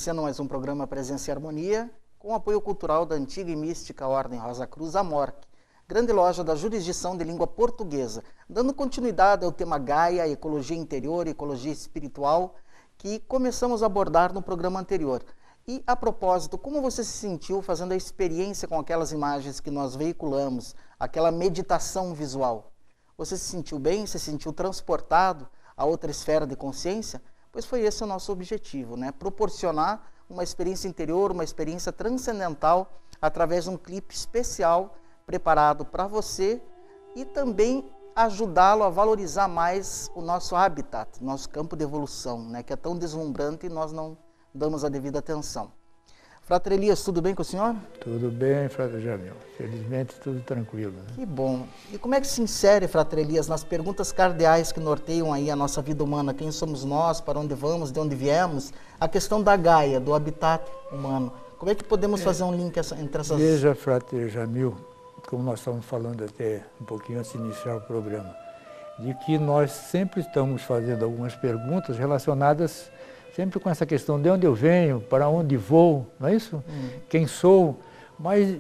iniciando mais um programa Presença e Harmonia, com apoio cultural da antiga e mística Ordem Rosa Cruz Amorque, grande loja da jurisdição de língua portuguesa, dando continuidade ao tema Gaia, ecologia interior e ecologia espiritual, que começamos a abordar no programa anterior. E, a propósito, como você se sentiu fazendo a experiência com aquelas imagens que nós veiculamos, aquela meditação visual? Você se sentiu bem? Se sentiu transportado a outra esfera de consciência? Pois foi esse o nosso objetivo, né? Proporcionar uma experiência interior, uma experiência transcendental, através de um clipe especial preparado para você e também ajudá-lo a valorizar mais o nosso habitat, nosso campo de evolução, né? Que é tão deslumbrante e nós não damos a devida atenção. Frater Elias, tudo bem com o senhor? Tudo bem, Frater Jamil. Felizmente, tudo tranquilo. Né? Que bom. E como é que se insere, Frater Elias, nas perguntas cardeais que norteiam aí a nossa vida humana? Quem somos nós, para onde vamos, de onde viemos? A questão da Gaia, do habitat humano. Como é que podemos fazer um link entre essas... Veja, Frater Jamil, como nós estamos falando até um pouquinho antes de iniciar o programa, de que nós sempre estamos fazendo algumas perguntas relacionadas sempre com essa questão de onde eu venho, para onde vou, não é isso? Quem sou? Mas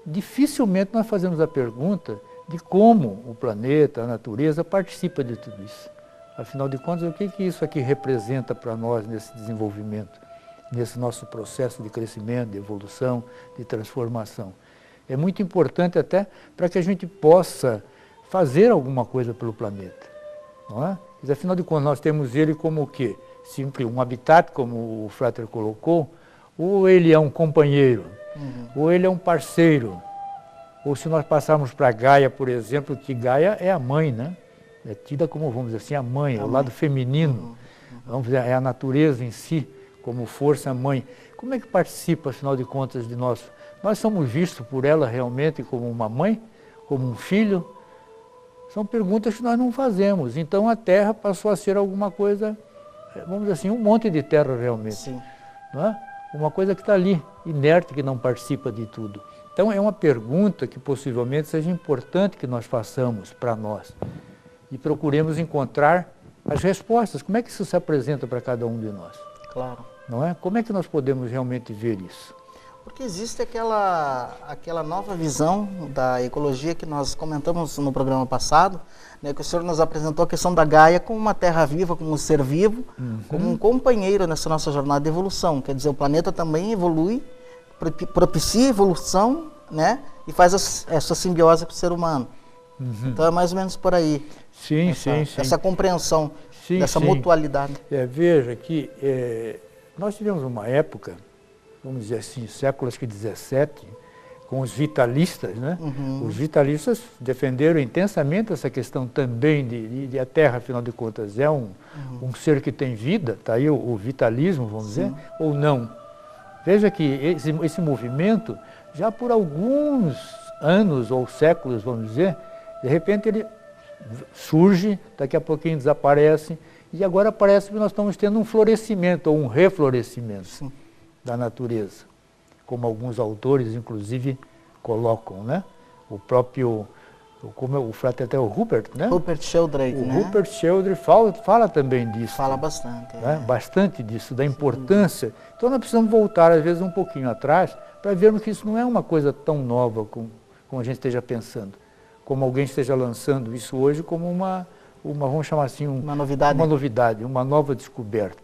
dificilmente nós fazemos a pergunta de como o planeta, a natureza participa de tudo isso. Afinal de contas, o que isso aqui representa para nós nesse desenvolvimento, nesse nosso processo de crescimento, de evolução, de transformação? É muito importante até para que a gente possa fazer alguma coisa pelo planeta, não é? Mas, afinal de contas, nós temos ele como o quê? Sempre um habitat, como o Frater colocou, ou ele é um companheiro, ou ele é um parceiro. Ou se nós passarmos para Gaia, por exemplo, que Gaia é a mãe, né? É tida como, vamos dizer assim, a mãe, é o lado feminino. Vamos dizer, é a natureza em si, como força mãe. Como é que participa, afinal de contas, de nós? Nós somos vistos por ela realmente como uma mãe, como um filho? São perguntas que nós não fazemos. Então a Terra passou a ser alguma coisa, vamos dizer assim, um monte de terra realmente. Sim. Não é? Uma coisa que está ali, inerte, que não participa de tudo. Então é uma pergunta que possivelmente seja importante que nós façamos para nós. E procuremos encontrar as respostas. Como é que isso se apresenta para cada um de nós? Claro. Não é? Como é que nós podemos realmente ver isso? Porque existe aquela nova visão da ecologia que nós comentamos no programa passado, né, que o senhor nos apresentou a questão da Gaia como uma terra viva, como um ser vivo, como um companheiro nessa nossa jornada de evolução. Quer dizer, o planeta também evolui, propicia a evolução, né, e faz essa simbiose com o ser humano. Então é mais ou menos por aí. Sim, essa compreensão dessa mutualidade. Veja que nós tivemos uma época, vamos dizer assim, século acho que 17, com os vitalistas, né? Os vitalistas defenderam intensamente essa questão também de a Terra, afinal de contas, é um ser que tem vida, está aí o vitalismo, vamos dizer, ou não. Veja que esse movimento, já por alguns anos ou séculos, vamos dizer, de repente ele surge, daqui a pouquinho desaparece, e agora parece que nós estamos tendo um florescimento ou um reflorescimento da natureza, como alguns autores, inclusive, colocam, né? O próprio, como o Frater até o Rupert, né? Rupert Sheldrake, né? O Rupert Sheldrake fala também disso. Fala bastante. Né? Bastante disso, da importância. Então nós precisamos voltar, às vezes, um pouquinho atrás, para vermos que isso não é uma coisa tão nova como a gente esteja pensando. Como alguém esteja lançando isso hoje como uma vamos chamar assim, uma novidade, uma nova descoberta.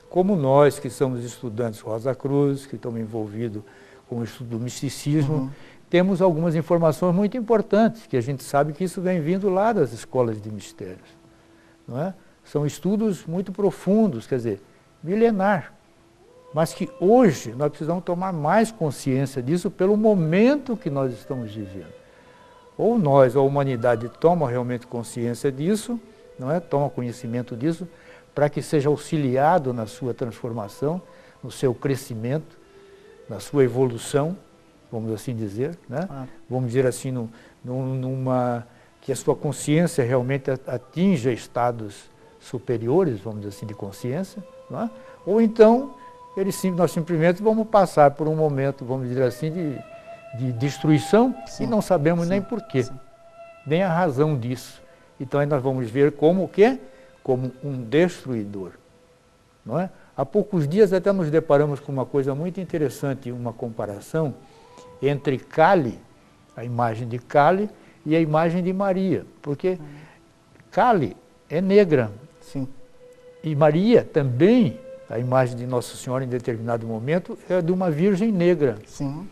Como nós, que somos estudantes Rosa Cruz, que estamos envolvidos com o estudo do misticismo, temos algumas informações muito importantes, que a gente sabe que isso vem vindo lá das escolas de mistérios. Não é? São estudos muito profundos, quer dizer, milenar, mas que hoje nós precisamos tomar mais consciência disso pelo momento que nós estamos vivendo. Ou nós, a humanidade, toma realmente consciência disso, não é? Toma conhecimento disso, para que seja auxiliado na sua transformação, no seu crescimento, na sua evolução, vamos assim dizer, né? Vamos dizer assim, que a sua consciência realmente atinja estados superiores, vamos dizer assim, de consciência, não é? Ou então, nós simplesmente vamos passar por um momento, vamos dizer assim, de destruição, e não sabemos nem porquê, nem a razão disso. Então aí nós vamos ver como o quê? Como um destruidor, não é? Há poucos dias até nos deparamos com uma coisa muito interessante, uma comparação entre Kali, a imagem de Kali, e a imagem de Maria, porque Kali é negra. Sim. E Maria também, a imagem de Nossa Senhora em determinado momento, é de uma virgem negra. Sim.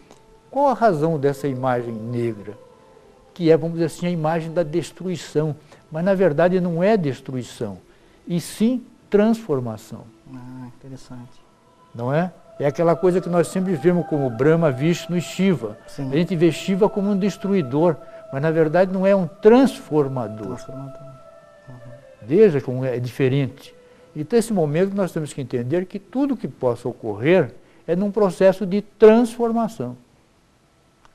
Qual a razão dessa imagem negra? Que é, vamos dizer assim, a imagem da destruição. Mas, na verdade, não é destruição, e sim transformação. Ah, interessante. Não é? É aquela coisa que nós sempre vemos como Brahma, Vishnu e Shiva. Sim. A gente vê Shiva como um destruidor, mas, na verdade, não é um transformador. Transformador. Veja como é diferente. Então, esse momento nós temos que entender que tudo que possa ocorrer é num processo de transformação.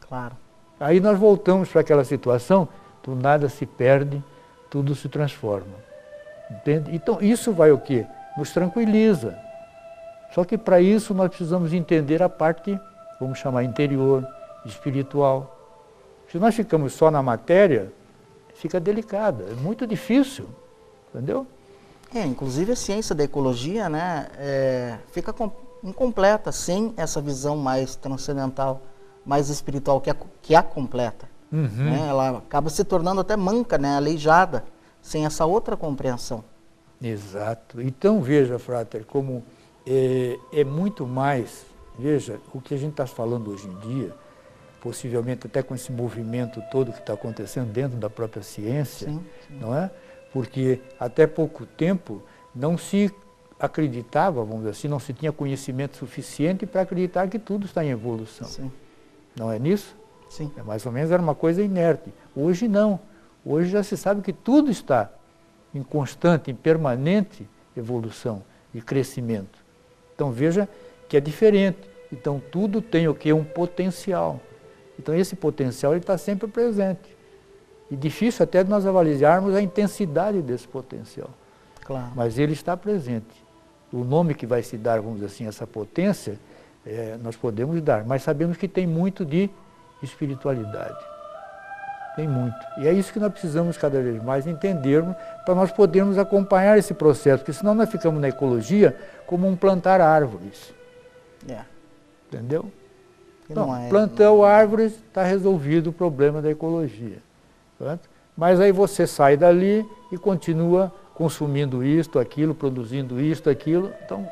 Claro. Aí nós voltamos para aquela situação, do nada se perde, tudo se transforma. Entende? Então, isso vai o quê? Nos tranquiliza. Só que para isso nós precisamos entender a parte, vamos chamar interior, espiritual. Se nós ficamos só na matéria, fica delicada, é muito difícil. Entendeu? Inclusive a ciência da ecologia, né, fica incompleta sem essa visão mais transcendental, mais espiritual, que a completa. Né? Ela acaba se tornando até manca, né, aleijada, sem essa outra compreensão. Exato. Então veja, Frater, como é muito mais, veja, o que a gente está falando hoje em dia, possivelmente até com esse movimento todo que está acontecendo dentro da própria ciência, Sim. Não é? Porque até pouco tempo não se acreditava, vamos dizer assim, não se tinha conhecimento suficiente para acreditar que tudo está em evolução. Sim. Não é nisso? Sim. Mais ou menos era uma coisa inerte. Hoje não. Hoje já se sabe que tudo está em constante, em permanente evolução e crescimento. Então veja que é diferente. Então tudo tem o quê? Um potencial. Então esse potencial está sempre presente. E difícil até de nós avaliarmos a intensidade desse potencial. Claro. Mas ele está presente. O nome que vai se dar, vamos dizer assim, essa potência, nós podemos dar, mas sabemos que tem muito de espiritualidade. Tem muito. E é isso que nós precisamos cada vez mais entendermos para nós podermos acompanhar esse processo, porque senão nós ficamos na ecologia como um plantar árvores. Entendeu? Então, plantou árvores, está resolvido o problema da ecologia. Certo? Mas aí você sai dali e continua consumindo isto, aquilo, produzindo isto, aquilo. Então,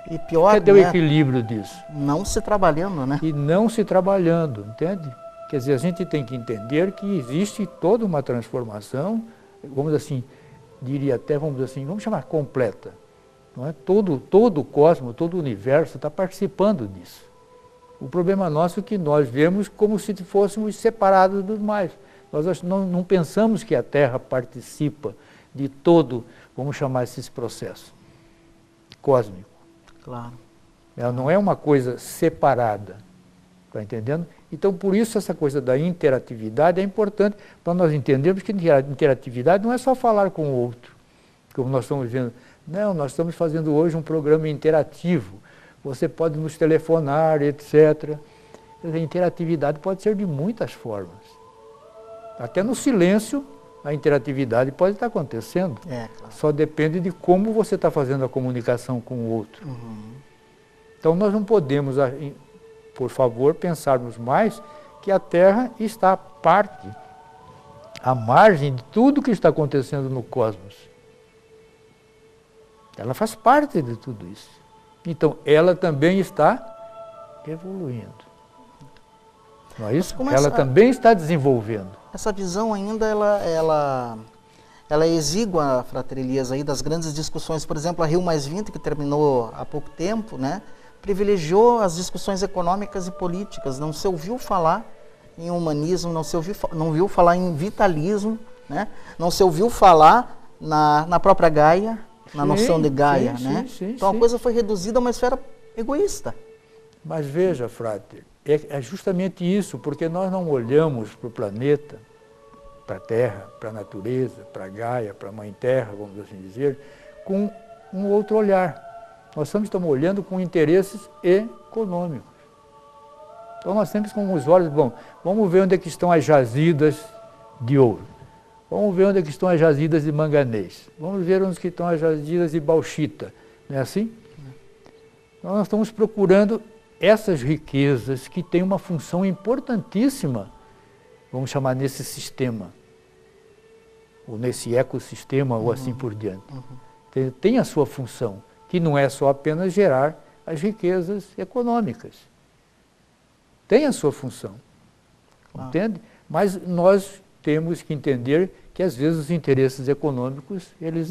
e pior, cadê o equilíbrio disso? Não se trabalhando, né? E não se trabalhando, entende? Quer dizer, a gente tem que entender que existe toda uma transformação, vamos assim, diria até, vamos assim, vamos chamar completa. Não é? Todo o cosmos, todo o universo está participando disso. O problema nosso é que nós vemos como se fôssemos separados dos mais. Nós não pensamos que a Terra participa de todo, vamos chamar esses processos cósmico. Claro. Ela não é uma coisa separada, está entendendo? Então, por isso, essa coisa da interatividade é importante para nós entendermos que interatividade não é só falar com o outro, como nós estamos vendo. Não, nós estamos fazendo hoje um programa interativo. Você pode nos telefonar, etc. Quer dizer, a interatividade pode ser de muitas formas. Até no silêncio, a interatividade pode estar acontecendo. Claro. Só depende de como você está fazendo a comunicação com o outro. Então, nós não podemos, por favor, pensarmos mais que a Terra está à parte, à margem de tudo que está acontecendo no cosmos. Ela faz parte de tudo isso. Então, ela também está evoluindo. Não é isso? Ela também está desenvolvendo. Essa visão ainda, ela é exígua, Frater Elias, aí das grandes discussões. Por exemplo, a Rio+20, que terminou há pouco tempo, né, privilegiou as discussões econômicas e políticas. Não se ouviu falar em humanismo, não ouviu falar em vitalismo, né, não se ouviu falar na própria Gaia, na noção de Gaia. Né? Então a coisa foi reduzida a uma esfera egoísta. Mas veja, Frater, é justamente isso, porque nós não olhamos para o planeta, para a Terra, para a natureza, para a Gaia, para a Mãe Terra, vamos assim dizer, com um outro olhar. Nós estamos olhando com interesses econômicos. Então nós temos com os olhos, bom, vamos ver onde é que estão as jazidas de ouro, vamos ver onde é que estão as jazidas de manganês, vamos ver onde é que estão as jazidas de bauxita, não é assim? Então, nós estamos procurando essas riquezas que têm uma função importantíssima, vamos chamar nesse sistema, ou nesse ecossistema, ou assim por diante. Tem a sua função, que não é só apenas gerar as riquezas econômicas. Tem a sua função, entende? Mas nós temos que entender que às vezes os interesses econômicos, eles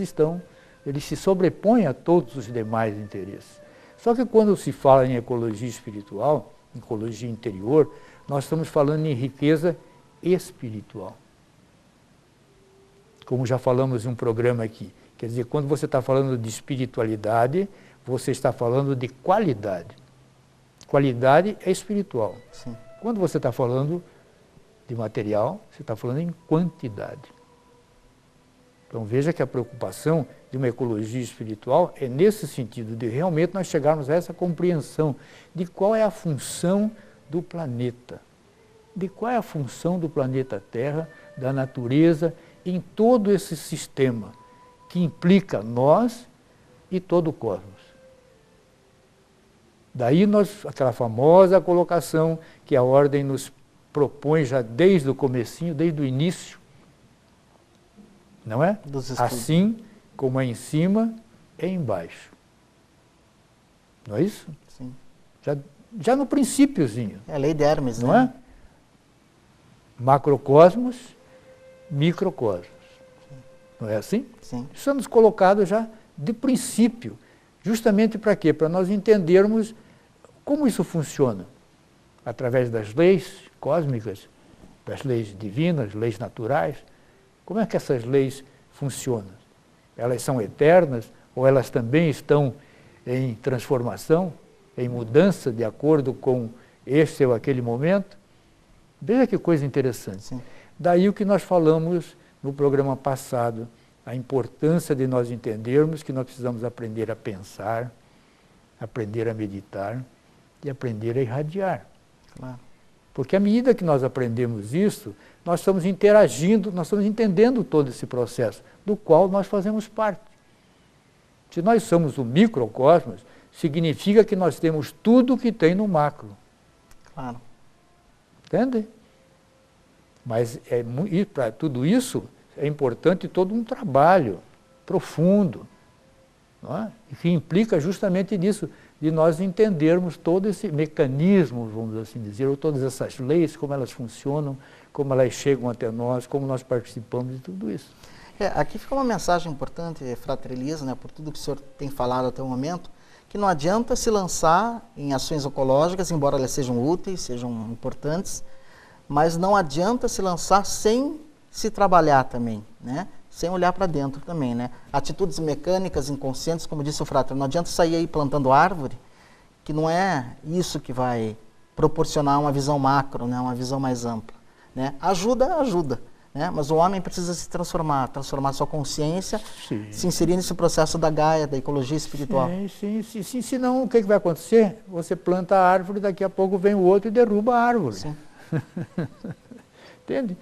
se sobrepõem a todos os demais interesses. Só que quando se fala em ecologia espiritual, ecologia interior, nós estamos falando em riqueza espiritual. Como já falamos em um programa aqui. Quer dizer, quando você está falando de espiritualidade, você está falando de qualidade. Qualidade é espiritual. Sim. Quando você está falando de material, você está falando em quantidade. Então veja que a preocupação de uma ecologia espiritual é nesse sentido, de realmente nós chegarmos a essa compreensão de qual é a função do planeta. De qual é a função do planeta Terra, da natureza, em todo esse sistema que implica nós e todo o cosmos. Daí aquela famosa colocação que a ordem nos propõe já desde o comecinho, desde o início, não é? Assim como é em cima, é embaixo. Não é isso? Sim. Já no princípiozinho. É a lei de Hermes, não né? É? Macrocosmos, microcosmos. Não é assim? Sim. Estamos colocados já de princípio. Justamente para quê? Para nós entendermos como isso funciona. Através das leis cósmicas, das leis divinas, leis naturais. Como é que essas leis funcionam? Elas são eternas ou elas também estão em transformação, em mudança de acordo com este ou aquele momento? Veja que coisa interessante. Sim. Daí o que nós falamos no programa passado, a importância de nós entendermos que nós precisamos aprender a pensar, aprender a meditar e aprender a irradiar. Claro. Porque à medida que nós aprendemos isso, nós estamos interagindo, nós estamos entendendo todo esse processo, do qual nós fazemos parte. Se nós somos o microcosmos, significa que nós temos tudo o que tem no macro. Claro. Entende? Mas para tudo isso é importante todo um trabalho profundo, não é? Que implica justamente nisso, de nós entendermos todo esse mecanismo, vamos assim dizer, ou todas essas leis, como elas funcionam, como elas chegam até nós, como nós participamos de tudo isso. Aqui fica uma mensagem importante, Frater Elias, né, por tudo que o senhor tem falado até o momento, que não adianta se lançar em ações ecológicas, embora elas sejam úteis, sejam importantes, mas não adianta se lançar sem se trabalhar também, né? Sem olhar para dentro também, né? Atitudes mecânicas, inconscientes, como disse o Frater, não adianta sair aí plantando árvore, que não é isso que vai proporcionar uma visão macro, né? Uma visão mais ampla, né? Ajuda, né? Mas o homem precisa se transformar sua consciência, Sim. se inserir nesse processo da Gaia, da ecologia espiritual. Sim. Senão, o que vai acontecer? Você planta a árvore, daqui a pouco vem o outro e derruba a árvore. Sim. Entende?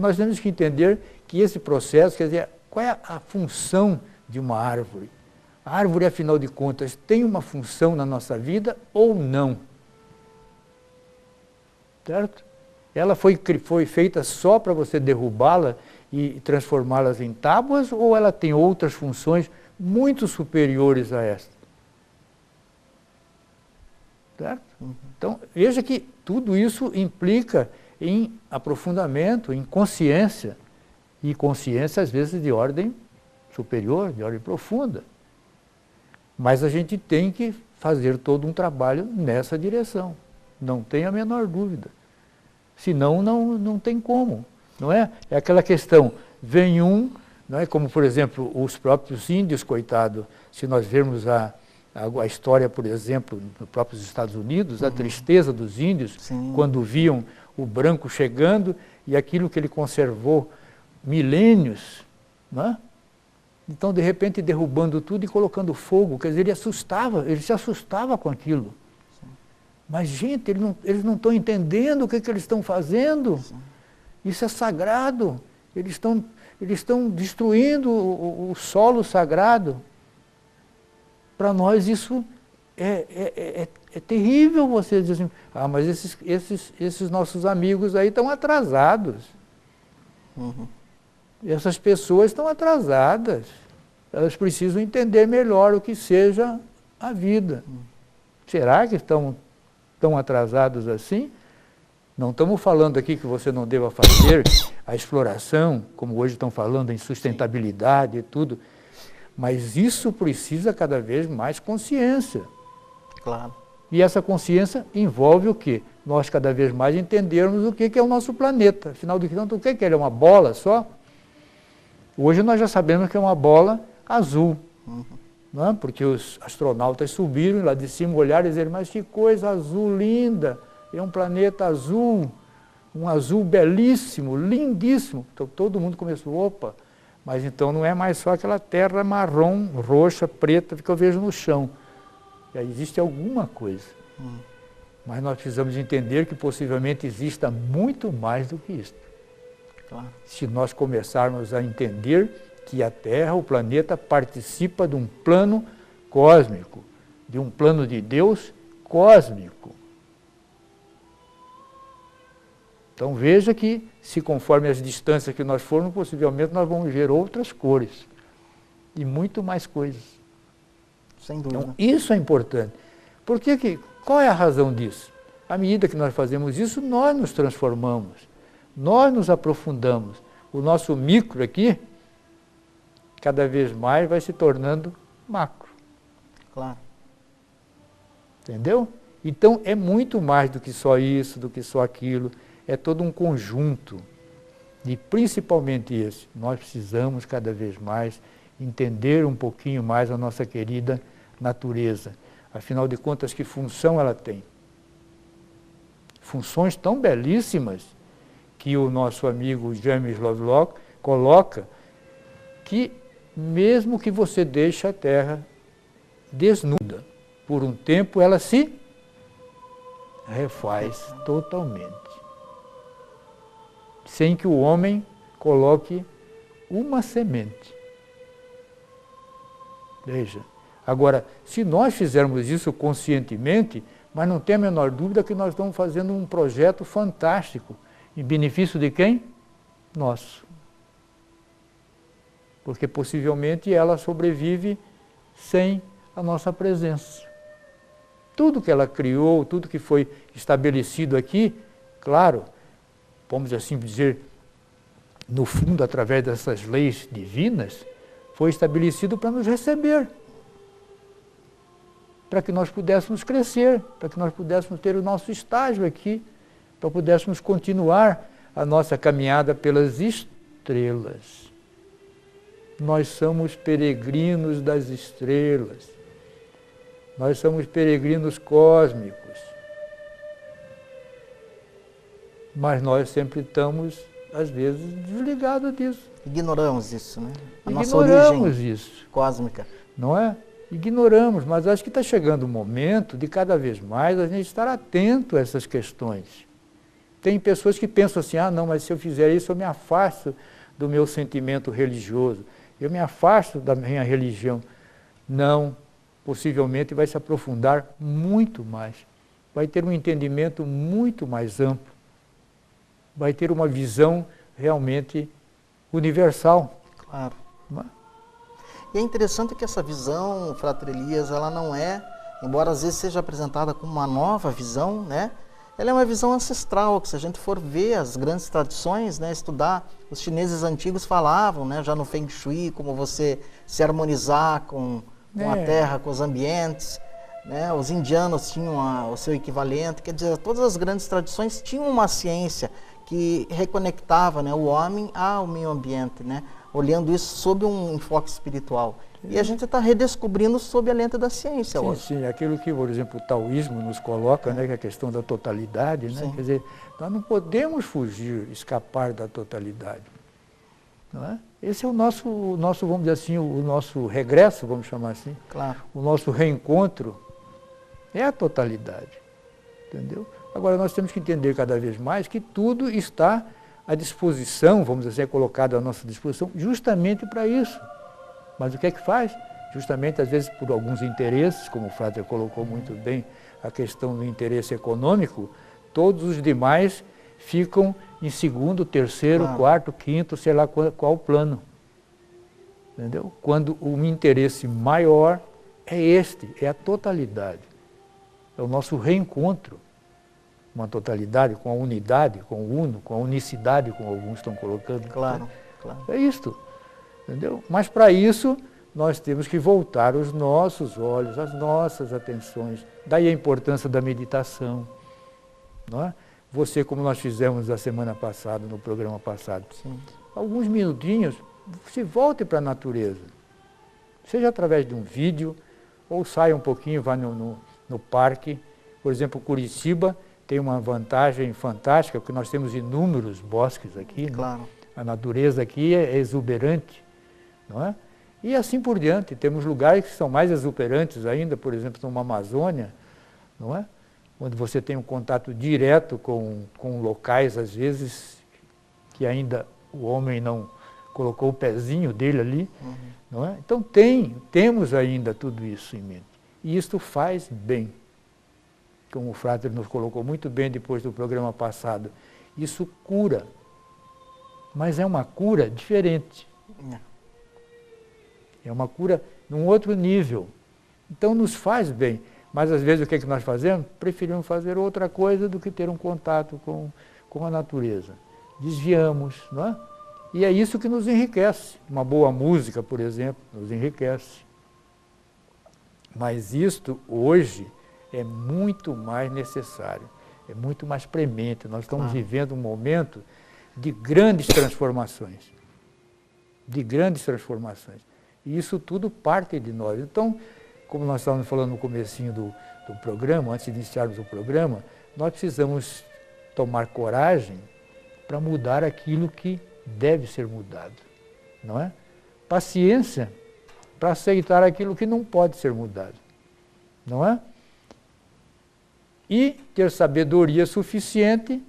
Nós temos que entender que esse processo, quer dizer, qual é a função de uma árvore? A árvore, afinal de contas, tem uma função na nossa vida ou não? Certo? Ela foi feita só para você derrubá-la e transformá-las em tábuas, ou ela tem outras funções muito superiores a esta? Certo? Então, veja que tudo isso implica em aprofundamento, em consciência, e consciência às vezes de ordem superior, de ordem profunda. Mas a gente tem que fazer todo um trabalho nessa direção, não tem a menor dúvida. Senão não tem como, não é? É aquela questão, vem não é como, por exemplo, os próprios índios, coitado, se nós vermos a história, por exemplo, nos próprios Estados Unidos, a tristeza dos índios, Sim. quando viam o branco chegando e aquilo que ele conservou milênios, não é? Então, de repente, derrubando tudo e colocando fogo, quer dizer, ele se assustava com aquilo. Sim. Mas, gente, eles não estão entendendo o que eles estão fazendo. Sim. Isso é sagrado. Eles estão destruindo o solo sagrado. Para nós isso é terrível você dizer assim, mas esses nossos amigos aí estão atrasados. Uhum. Essas pessoas estão atrasadas. Elas precisam entender melhor o que seja a vida. Será que estão tão atrasados assim? Não estamos falando aqui que você não deva fazer a exploração, como hoje estão falando em sustentabilidade e tudo, mas isso precisa cada vez mais consciência. Claro. E essa consciência envolve o quê? Nós cada vez mais entendermos o que é o nosso planeta. Afinal de contas, o que é ele? É uma bola só? Hoje nós já sabemos que é uma bola azul. Uhum. Não é? Porque os astronautas subiram lá de cima, olharam e disseram, mas que coisa azul linda! É um planeta azul, um azul belíssimo, lindíssimo. Então todo mundo começou, opa, mas então não é mais só aquela terra marrom, roxa, preta que eu vejo no chão. Já existe alguma coisa. Mas nós precisamos entender que possivelmente exista muito mais do que isso. Claro. Se nós começarmos a entender que a Terra, o planeta, participa de um plano cósmico, de um plano de Deus cósmico. Então veja que, se conforme as distâncias que nós formos, possivelmente nós vamos ver outras cores e muito mais coisas. Sem dúvida. Então isso é importante. Qual é a razão disso? À medida que nós fazemos isso, nós nos transformamos, nós nos aprofundamos. O nosso micro aqui, cada vez mais vai se tornando macro. Claro. Entendeu? Então é muito mais do que só isso, do que só aquilo. É todo um conjunto. E principalmente esse. Nós precisamos cada vez mais entender um pouquinho mais a nossa querida natureza. Afinal de contas, que função ela tem? Funções tão belíssimas que o nosso amigo James Lovelock coloca que mesmo que você deixe a Terra desnuda, por um tempo ela se refaz totalmente. Sem que o homem coloque uma semente. Veja. Agora, se nós fizermos isso conscientemente, mas não tem a menor dúvida que nós estamos fazendo um projeto fantástico. Em benefício de quem? Nosso. Porque possivelmente ela sobrevive sem a nossa presença. Tudo que ela criou, tudo que foi estabelecido aqui, claro, vamos assim dizer, no fundo, através dessas leis divinas, foi estabelecido para nos receber. Para que nós pudéssemos crescer, para que nós pudéssemos ter o nosso estágio aqui, para pudéssemos continuar a nossa caminhada pelas estrelas. Nós somos peregrinos das estrelas. Nós somos peregrinos cósmicos. Mas nós sempre estamos, às vezes, desligados disso. Ignoramos isso, né? A nossa Ignoramos origem isso. cósmica. Não é? Ignoramos, mas acho que está chegando o momento de cada vez mais a gente estar atento a essas questões. Tem pessoas que pensam assim, não, mas se eu fizer isso eu me afasto do meu sentimento religioso, eu me afasto da minha religião. Não, possivelmente vai se aprofundar muito mais, vai ter um entendimento muito mais amplo, vai ter uma visão realmente universal. Claro. Não é? E é interessante que essa visão, Frater Elias, ela não é, embora às vezes seja apresentada como uma nova visão, né? Ela é uma visão ancestral, que se a gente for ver as grandes tradições, né, estudar, os chineses antigos falavam, né, já no Feng Shui, como você se harmonizar com a terra, com os ambientes, né? Os indianos tinham o seu equivalente, quer dizer, todas as grandes tradições tinham uma ciência que reconectava, né, o homem ao meio ambiente, né? Olhando isso sob um enfoque espiritual. E a gente está redescobrindo sob a lente da ciência hoje. Sim, aquilo que, por exemplo, o taoísmo nos coloca, né, que é a questão da totalidade, né? Quer dizer, nós não podemos fugir, escapar da totalidade. Não é? Esse é o nosso, vamos dizer assim, o nosso regresso, vamos chamar assim. Claro. O nosso reencontro é a totalidade. Entendeu? Agora, nós temos que entender cada vez mais que tudo está à disposição, vamos dizer, colocado à nossa disposição, justamente para isso. Mas o que é que faz? justamente às vezes por alguns interesses, como o Frater colocou muito bem, a questão do interesse econômico, todos os demais ficam em segundo, terceiro, quarto, quinto, sei lá qual plano. Entendeu? Quando o interesse maior é este, é a totalidade. É o nosso reencontro. Uma totalidade com a unidade, com o uno, com a unicidade, como alguns estão colocando. Claro, claro. É isto. Entendeu? Mas para isso, nós temos que voltar os nossos olhos, as nossas atenções. Daí a importância da meditação. Não é? Você, como nós fizemos a semana passada, no programa passado, Sim. alguns minutinhos, se volte para a natureza. Seja através de um vídeo, ou saia um pouquinho, vá no parque. Por exemplo, Curitiba tem uma vantagem fantástica, porque nós temos inúmeros bosques aqui. Claro. Né? A natureza aqui é exuberante. Não é? E assim por diante, temos lugares que são mais exuberantes ainda, por exemplo, numa Amazônia, não é? Onde você tem um contato direto com locais, às vezes, que ainda o homem não colocou o pezinho dele ali. Não é? Então temos ainda tudo isso em mente. E isto faz bem. Como o Frater nos colocou muito bem depois do programa passado. Isso cura. Mas é uma cura diferente. É uma cura num outro nível. Então nos faz bem. Mas às vezes o que é que nós fazemos? Preferimos fazer outra coisa do que ter um contato com a natureza. Desviamos, não é? E é isso que nos enriquece. Uma boa música, por exemplo, nos enriquece. Mas isto hoje é muito mais necessário, é muito mais premente. Nós estamos vivendo um momento de grandes transformações. De grandes transformações. E isso tudo parte de nós. Então, como nós estávamos falando no comecinho do programa, antes de iniciarmos o programa, nós precisamos tomar coragem para mudar aquilo que deve ser mudado, não é? Paciência para aceitar aquilo que não pode ser mudado, não é? E ter sabedoria suficiente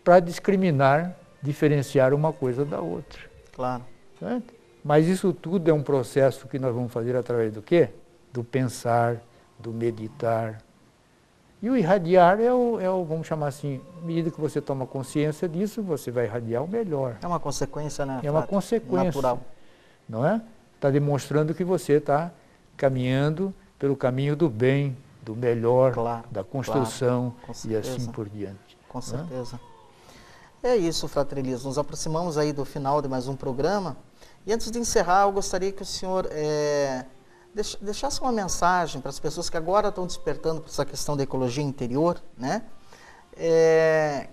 para discriminar, diferenciar uma coisa da outra. Claro. Certo? Mas isso tudo é um processo que nós vamos fazer através do quê? Do pensar, do meditar. E o irradiar é o, vamos chamar assim, à medida que você toma consciência disso, você vai irradiar o melhor. É uma consequência, né? É uma consequência. Natural. Não é? Está demonstrando que você está caminhando pelo caminho do bem, do melhor, claro, da construção, claro, e assim por diante. Com certeza. É isso, Frater Elias. Nos aproximamos aí do final de mais um programa. E antes de encerrar, eu gostaria que o senhor deixasse uma mensagem para as pessoas que agora estão despertando para essa questão da ecologia interior, né?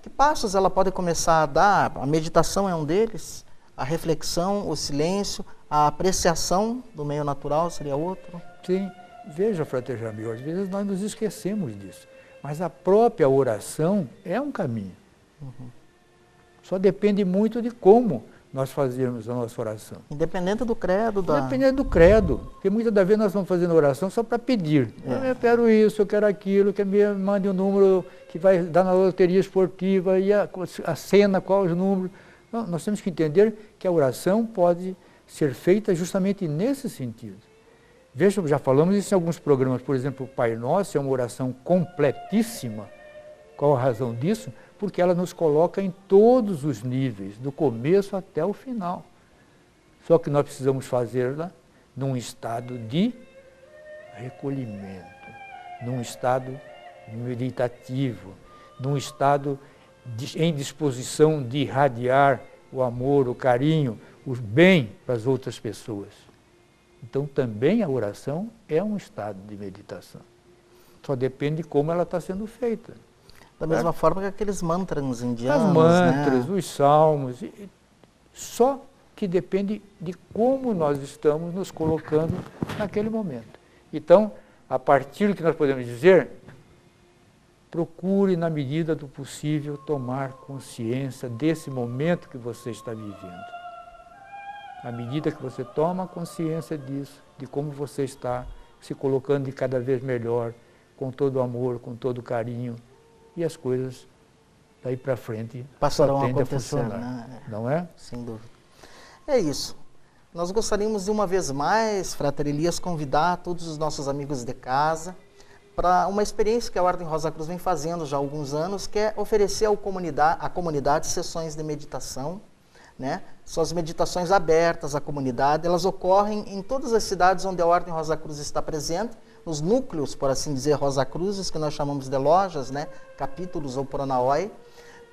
Que passos ela pode começar a dar? A meditação é um deles, a reflexão, o silêncio, a apreciação do meio natural seria outro? Sim, veja, Frater Jamil, às vezes nós nos esquecemos disso, mas a própria oração é um caminho. Só depende muito de como nós fazemos a nossa oração. Independente do credo. Independente do credo, porque muitas das vezes nós vamos fazendo oração só para pedir. Eu quero isso, eu quero aquilo, que me mande um número que vai dar na loteria esportiva, e a cena, qual os números. Não, nós temos que entender que a oração pode ser feita justamente nesse sentido. Veja, já falamos isso em alguns programas, por exemplo, o Pai Nosso é uma oração completíssima. Qual a razão disso? Porque ela nos coloca em todos os níveis, do começo até o final. Só que nós precisamos fazê-la num estado de recolhimento, num estado meditativo, num estado em disposição de irradiar o amor, o carinho, o bem para as outras pessoas. Então também a oração é um estado de meditação. Só depende de como ela está sendo feita. Da mesma forma que aqueles mantras indianos, os mantras, né? Os salmos, só que depende de como nós estamos nos colocando naquele momento. Então, a partir do que nós podemos dizer, procure, na medida do possível, tomar consciência desse momento que você está vivendo. À medida que você toma consciência disso, de como você está se colocando de cada vez melhor, com todo o amor, com todo o carinho, e as coisas daí para frente passarão só tendem a acontecer, funcionar, né? não é? Sem dúvida. É isso. nós gostaríamos de uma vez mais, Frater Elias, convidar todos os nossos amigos de casa para uma experiência que a Ordem Rosa Cruz vem fazendo já há alguns anos, que é oferecer à comunidade sessões de meditação, né? São as meditações abertas à comunidade, elas ocorrem em todas as cidades onde a Ordem Rosa Cruz está presente, nos núcleos, por assim dizer, Rosa Cruzes, que nós chamamos de lojas, né? Capítulos ou Pronaoi.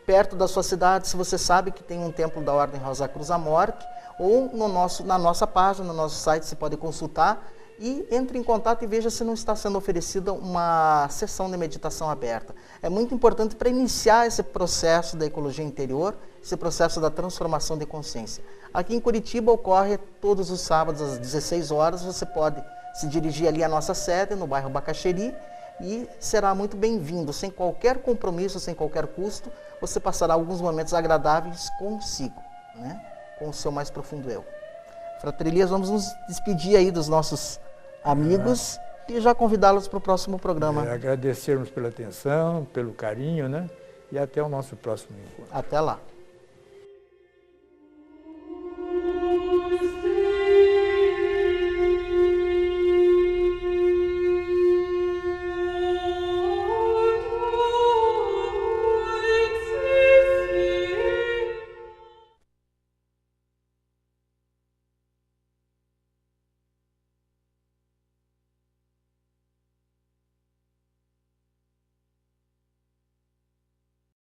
Perto da sua cidade, se você sabe que tem um templo da Ordem Rosa Cruz Amorque, ou na nossa página, no nosso site, você pode consultar e entre em contato e veja se não está sendo oferecida uma sessão de meditação aberta. É muito importante para iniciar esse processo da ecologia interior, esse processo da transformação de consciência. Aqui em Curitiba ocorre todos os sábados às 16 horas, você pode se dirigir ali à nossa sede, no bairro Bacaxeri, e será muito bem-vindo, sem qualquer compromisso, sem qualquer custo, você passará alguns momentos agradáveis consigo, né? Com o seu mais profundo eu. Frater Elias, vamos nos despedir aí dos nossos amigos e já convidá-los para o próximo programa. Agradecermos pela atenção, pelo carinho, né? E até o nosso próximo encontro. Até lá.